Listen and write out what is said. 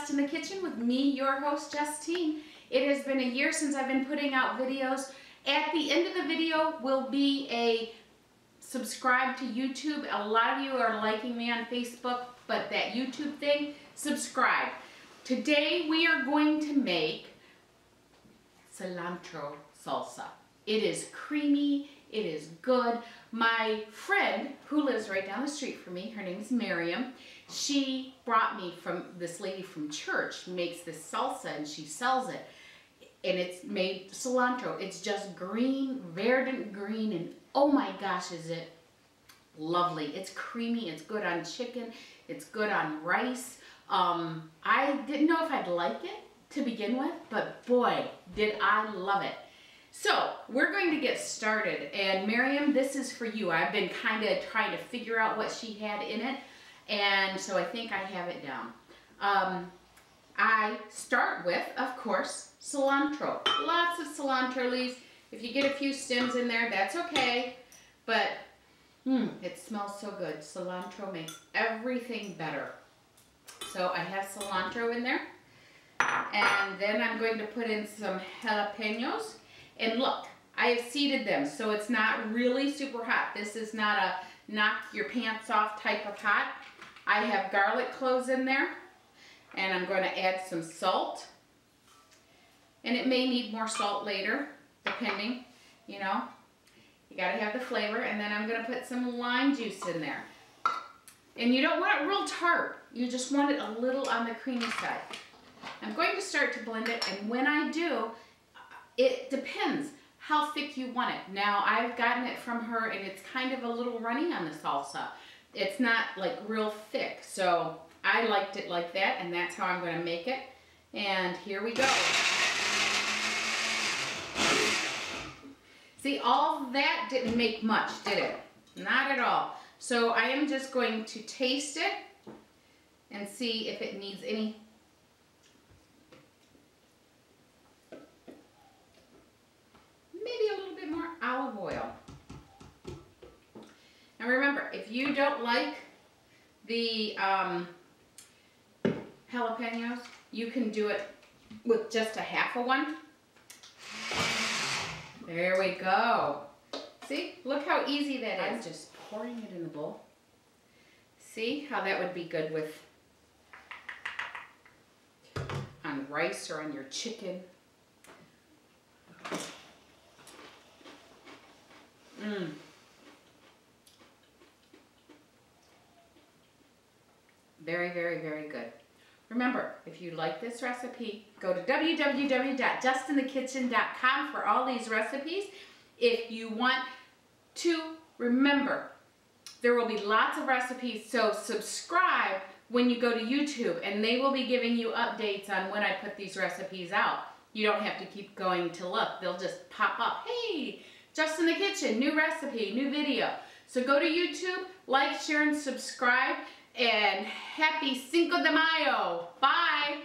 Just in the Kitchen with me, your host, Justine. It has been a year since I've been putting out videos. At the end of the video will be a subscribe to YouTube. A lot of you are liking me on Facebook, but that YouTube thing, subscribe. Today we are going to make cilantro salsa. It is creamy, it is good. My friend who lives right down the street from me, her name is Miriam, she brought me from this lady from church, makes this salsa and she sells it. And it's made cilantro. It's just green, verdant green, and oh my gosh, is it lovely. It's creamy, it's good on chicken, it's good on rice. I didn't know if I'd like it to begin with, but boy, did I love it. So we're going to get started, and Miriam, this is for you. I've been kind of trying to figure out what she had in it, and so I think I have it down. I start with, of course, cilantro. Lots of cilantro leaves. If you get a few stems in there, that's okay, but it smells so good. Cilantro makes everything better. So I have cilantro in there, and then I'm going to put in some jalapenos. And look, I have seeded them, so it's not really super hot. This is not a knock your pants off type of hot. I have garlic cloves in there, and I'm going to add some salt. And it may need more salt later, depending, you know. You got to have the flavor. And then I'm going to put some lime juice in there. And you don't want it real tart. You just want it a little on the creamy side. I'm going to start to blend it, and when I do, it depends how thick you want it. Now, I've gotten it from her, and it's kind of a little runny on the salsa. It's not like real thick, so I liked it like that, and that's how I'm going to make it. And here we go. See, all that didn't make much, did it? Not at all. So I am just going to taste it and see if it needs any. Maybe a little bit more olive oil. Now remember, if you don't like the jalapenos, you can do it with just a half of one. There we go. See, look how easy that is. I'm just pouring it in the bowl. See how that would be good with on rice or on your chicken. Very, very, very good. Remember, if you like this recipe, go to www.justinthekitchen.com for all these recipes. If you want to, remember, there will be lots of recipes, so subscribe when you go to YouTube, and they will be giving you updates on when I put these recipes out. You don't have to keep going to look. They'll just pop up. Hey, Just in the Kitchen, new recipe, new video. So go to YouTube, like, share, and subscribe, and happy Cinco de Mayo. Bye.